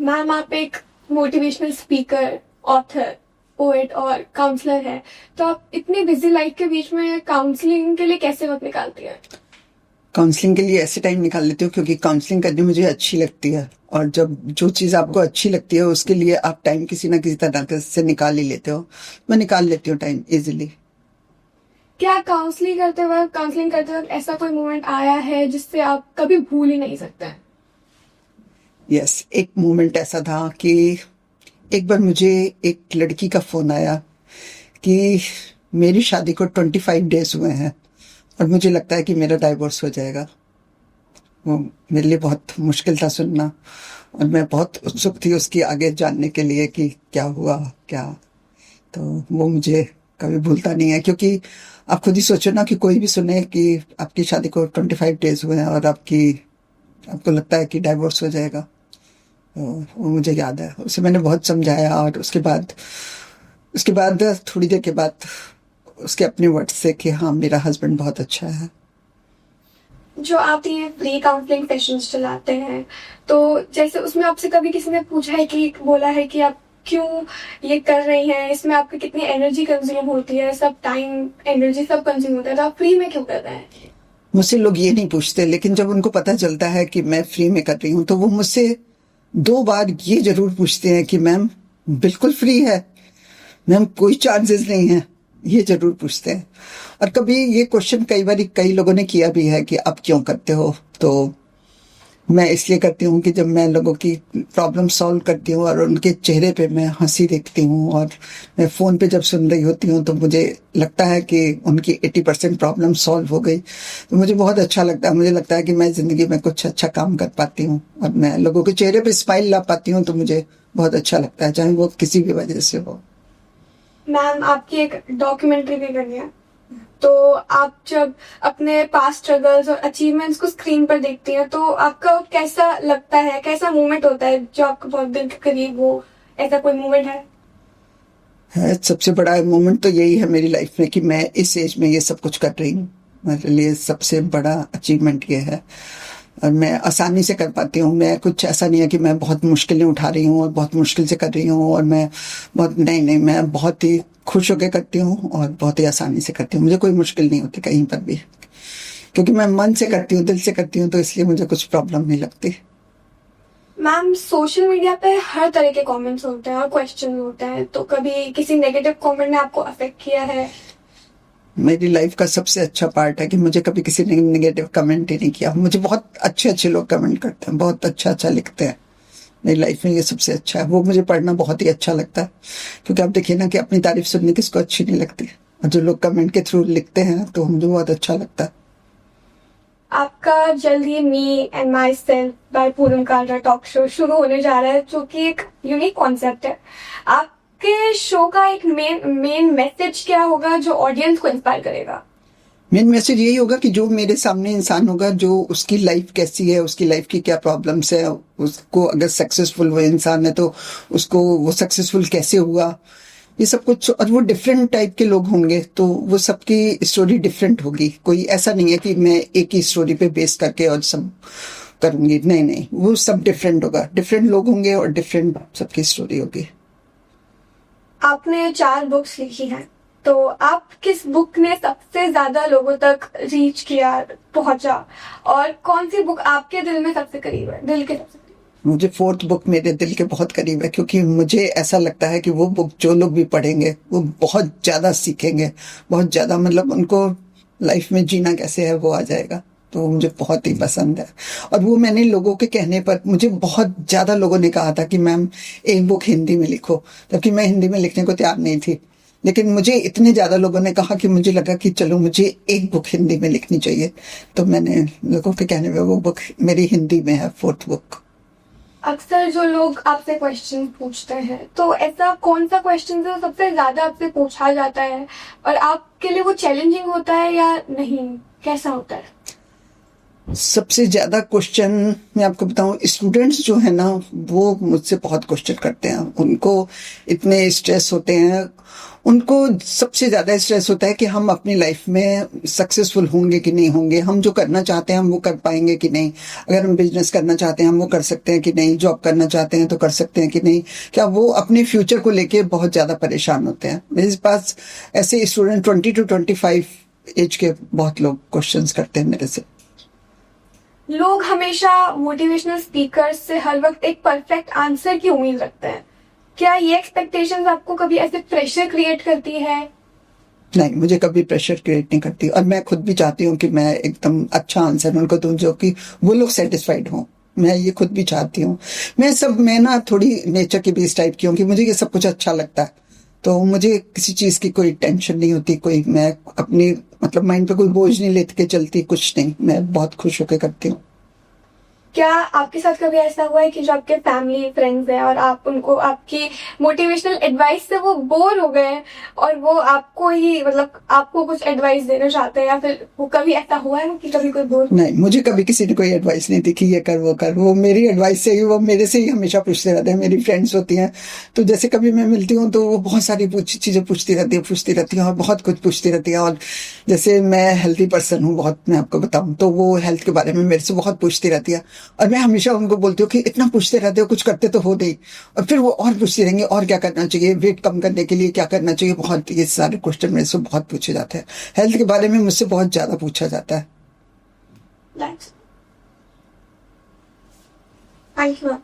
Ma'am आप एक motivational speaker, author, poet और काउंसलर है, तो आप इतनी बिजी लाइफ के बीच में काउंसलिंग के लिए कैसे वक्त निकालती हैं? काउंसलिंग के लिए ऐसे टाइम निकाल लेती हूँ क्योंकि काउंसलिंग करनी मुझे अच्छी लगती है, और जब जो चीज़ आपको अच्छी लगती है उसके लिए आप टाइम किसी ना किसी तरह से निकाल ही लेते हो। मैं निकाल लेती हूँ टाइम इजीली। क्या काउंसलिंग करते वक्त ऐसा कोई मोमेंट आया है जिससे आप कभी भूल ही नहीं सकते हैं? यस, एक मोमेंट ऐसा था कि एक बार मुझे एक लड़की का फ़ोन आया कि मेरी शादी को 25 डेज हुए हैं और मुझे लगता है कि मेरा डाइवोर्स हो जाएगा। वो मेरे लिए बहुत मुश्किल था सुनना, और मैं बहुत उत्सुक थी उसकी आगे जानने के लिए कि क्या हुआ क्या। तो वो मुझे कभी भूलता नहीं है, क्योंकि आप खुद ही सोचो ना कि कोई भी सुने कि आपकी शादी को 25 डेज हुए हैं और आपको लगता है कि डाइवोर्स हो जाएगा। तो वो मुझे याद है, उसे मैंने बहुत समझाया, और उसके बाद थोड़ी देर के बाद उसके अपने वर्ड से कि हाँ, मेरा हस्बैंड बहुत अच्छा है। जो आप ये फ्री काउंसलिंग सेशंस चलाते हैं, तो जैसे उसमें आपसे कभी किसी ने पूछा है कि बोला है कि आप क्यों ये कर रही हैं, इसमें आपकी कितनी एनर्जी कंज्यूम होती है, सब टाइम एनर्जी सब कंज्यूम होता है, तो आप फ्री में क्यों कर रहे हैं? मुझसे लोग ये नहीं पूछते, लेकिन जब उनको पता चलता है कि मैं फ्री में कर रही हूँ तो वो मुझसे 2 बार ये जरूर पूछते हैं कि मैम बिल्कुल फ्री है, मैम कोई चार्जेस नहीं है, ये जरूर पूछते हैं। और कभी ये क्वेश्चन कई बार कई लोगों ने किया भी है कि आप क्यों करते हो, तो मैं इसलिए करती हूँ कि जब मैं लोगों की प्रॉब्लम सॉल्व करती हूँ और उनके चेहरे पे मैं हंसी देखती हूँ, और मैं फ़ोन पे जब सुन रही होती हूँ तो मुझे लगता है कि उनकी 80% प्रॉब्लम सॉल्व हो गई, तो मुझे बहुत अच्छा लगता है। मुझे लगता है कि मैं ज़िंदगी में कुछ अच्छा काम कर पाती हूँ और मैं लोगों के चेहरे पे स्माइल ला पाती हूँ, तो मुझे बहुत अच्छा लगता है, चाहे वो किसी भी वजह से हो। मैम आपकी एक डॉक्यूमेंट्री भी बनी है, तो आप जब अपने पास्ट स्ट्रगल्स और अचीवमेंट्स को स्क्रीन पर देखती हैं तो आपका कैसा लगता है, कैसा मोमेंट होता है जो आपको बहुत दिल के करीब हो? ऐसा कोई मोमेंट है? सबसे बड़ा मोमेंट तो यही है मेरी लाइफ में कि मैं इस एज में ये सब कुछ कर रही हूँ। मेरे लिए सबसे बड़ा अचीवमेंट ये है, और मैं आसानी से कर पाती हूँ। मैं कुछ ऐसा नहीं है कि मैं बहुत मुश्किलें उठा रही हूँ और बहुत मुश्किल से कर रही हूँ, और मैं बहुत नहीं, मैं बहुत ही खुश होकर करती हूँ और बहुत ही आसानी से करती हूँ। मुझे कोई मुश्किल नहीं होती कहीं पर भी, क्योंकि मैं मन से करती हूँ, दिल से करती हूँ, तो इसलिए मुझे कुछ प्रॉब्लम नहीं लगती। मैम सोशल मीडिया पे हर तरह के कमेंट्स होते हैं और क्वेश्चन होते हैं, तो कभी किसी नेगेटिव कमेंट ने आपको अफेक्ट किया है? मेरी लाइफ का सबसे अच्छा पार्ट है कि मुझे कभी किसी ने नेगेटिव कमेंट ही नहीं किया। मुझे बहुत अच्छे अच्छे लोग कमेंट करते हैं, बहुत अच्छा अच्छा लिखते हैं। मेरी लाइफ में ये सबसे अच्छा है, वो मुझे पढ़ना बहुत ही अच्छा लगता है, क्योंकि आप देखिए ना कि अपनी तारीफ सुनने किसको अच्छी नहीं लगती, और जो लोग कमेंट के थ्रू लिखते हैं तो मुझे बहुत अच्छा लगता है। आपका जल्द ही me and myself by Poonam Kalra talk show शुरू होने जा रहा है, जो कि एक यूनिक कॉन्सेप्ट है। आपके शो का एक मेन मैसेज क्या होगा जो ऑडियंस को इंस्पायर करेगा? मेन मैसेज यही होगा कि जो मेरे सामने इंसान होगा, जो उसकी लाइफ कैसी है, उसकी लाइफ की क्या प्रॉब्लम्स है, उसको अगर सक्सेसफुल वो इंसान है तो उसको वो सक्सेसफुल कैसे हुआ, ये सब कुछ। और वो डिफरेंट टाइप के लोग होंगे, तो वो सबकी स्टोरी डिफरेंट होगी। कोई ऐसा नहीं है कि मैं एक ही स्टोरी पे बेस करके और सब करूंगी, नहीं नहीं, वो सब डिफरेंट होगा, डिफरेंट लोग होंगे और डिफरेंट सबकी स्टोरी होगी। आपने 4 बुक्स लिखी हैं, तो आप किस बुक ने सबसे ज्यादा लोगों तक रीच किया, पहुंचा, और कौन सी बुक आपके दिल में सबसे करीब है, दिल के सबसे करीब? मुझे 4th बुक मेरे दिल के बहुत करीब है, क्योंकि मुझे ऐसा लगता है कि वो बुक जो लोग भी पढ़ेंगे वो बहुत ज्यादा सीखेंगे, बहुत ज्यादा, मतलब उनको लाइफ में जीना कैसे है वो आ जाएगा। तो मुझे बहुत ही पसंद है, और वो मैंने लोगों के कहने पर, मुझे बहुत ज्यादा लोगों ने कहा था कि मैम एक बुक हिंदी में लिखो, जबकि मैं हिंदी में लिखने को तैयार नहीं थी। लेकिन मुझे इतने ज्यादा लोगों ने कहा कि मुझे लगा कि चलो मुझे एक बुक हिंदी में लिखनी चाहिए, तो मैंने लोगों के कहने पर वो बुक मेरी हिंदी में है, 4th बुक। अक्सर जो लोग आपसे क्वेश्चन पूछते हैं, तो ऐसा कौन सा क्वेश्चन है सबसे ज्यादा आपसे पूछा जाता है, और आपके लिए वो चैलेंजिंग होता है या नहीं, कैसा होता है? सबसे ज्यादा क्वेश्चन मैं आपको बताऊं, स्टूडेंट्स जो है ना वो मुझसे बहुत क्वेश्चन करते हैं। उनको इतने स्ट्रेस होते हैं, उनको सबसे ज्यादा स्ट्रेस होता है कि हम अपनी लाइफ में सक्सेसफुल होंगे कि नहीं होंगे, हम जो करना चाहते हैं हम वो कर पाएंगे कि नहीं, अगर हम बिजनेस करना चाहते हैं हम वो कर सकते हैं कि नहीं, जॉब करना चाहते हैं तो कर सकते हैं कि नहीं। क्या वो अपने फ्यूचर को लेके बहुत ज्यादा परेशान होते हैं। मेरे पास ऐसे स्टूडेंट 20 to 25 एज के बहुत लोग क्वेश्चंस करते हैं मेरे से। लोग हमेशा मोटिवेशनल स्पीकर से हर वक्त एक परफेक्ट आंसर की उम्मीद रखते हैं। क्या ये एक्सपेक्टेशंस आपको कभी ऐसे प्रेशर क्रिएट करती है? नहीं, मुझे कभी प्रेशर क्रिएट नहीं करती, और मैं खुद भी चाहती हूँ कि मैं एकदम अच्छा आंसर उनको दूं जो कि वो लोग सेटिस्फाइड हों। मैं ये खुद भी चाहती हूँ। मैं ना थोड़ी नेचर की भी इस टाइप की हूँ कि मुझे ये सब कुछ अच्छा लगता है, तो मुझे किसी चीज की कोई टेंशन नहीं होती, कोई मैं अपनी मतलब माइंड पे कोई बोझ नहीं लेके चलती, कुछ नहीं, मैं बहुत खुश होकर करती हूँ। क्या आपके साथ कभी ऐसा हुआ है कि जो आपके फैमिली फ्रेंड्स हैं और आप उनको आपकी मोटिवेशनल एडवाइस से वो बोर हो गए हैं और वो आपको ही मतलब आपको कुछ एडवाइस देना चाहते हैं, या फिर वो कभी ऐसा हुआ है कि कभी कोई बोर? नहीं, मुझे कभी किसी ने कोई एडवाइस नहीं दी कि ये कर वो कर। वो मेरी एडवाइस से ही, वो मेरे से ही हमेशा पूछते रहते हैं। मेरी फ्रेंड्स होती हैं तो जैसे कभी मैं मिलती हूँ तो वो बहुत सारी चीजें पूछती रहती है और बहुत कुछ पूछती रहती है। और जैसे मैं हेल्थी पर्सन हूँ बहुत, मैं आपको बताऊँ, तो वो हेल्थ के बारे में मेरे से बहुत पूछती रहती है, और मैं हमेशा उनको बोलती हूँ कि इतना पूछते रहते हो, कुछ करते तो हो नहीं। और फिर वो और पूछती रहेंगे, और क्या करना चाहिए, वेट कम करने के लिए क्या करना चाहिए, बहुत ये सारे क्वेश्चन मेरे से बहुत पूछे जाते हैं। हेल्थ के बारे में मुझसे बहुत ज्यादा पूछा जाता है। Thank you.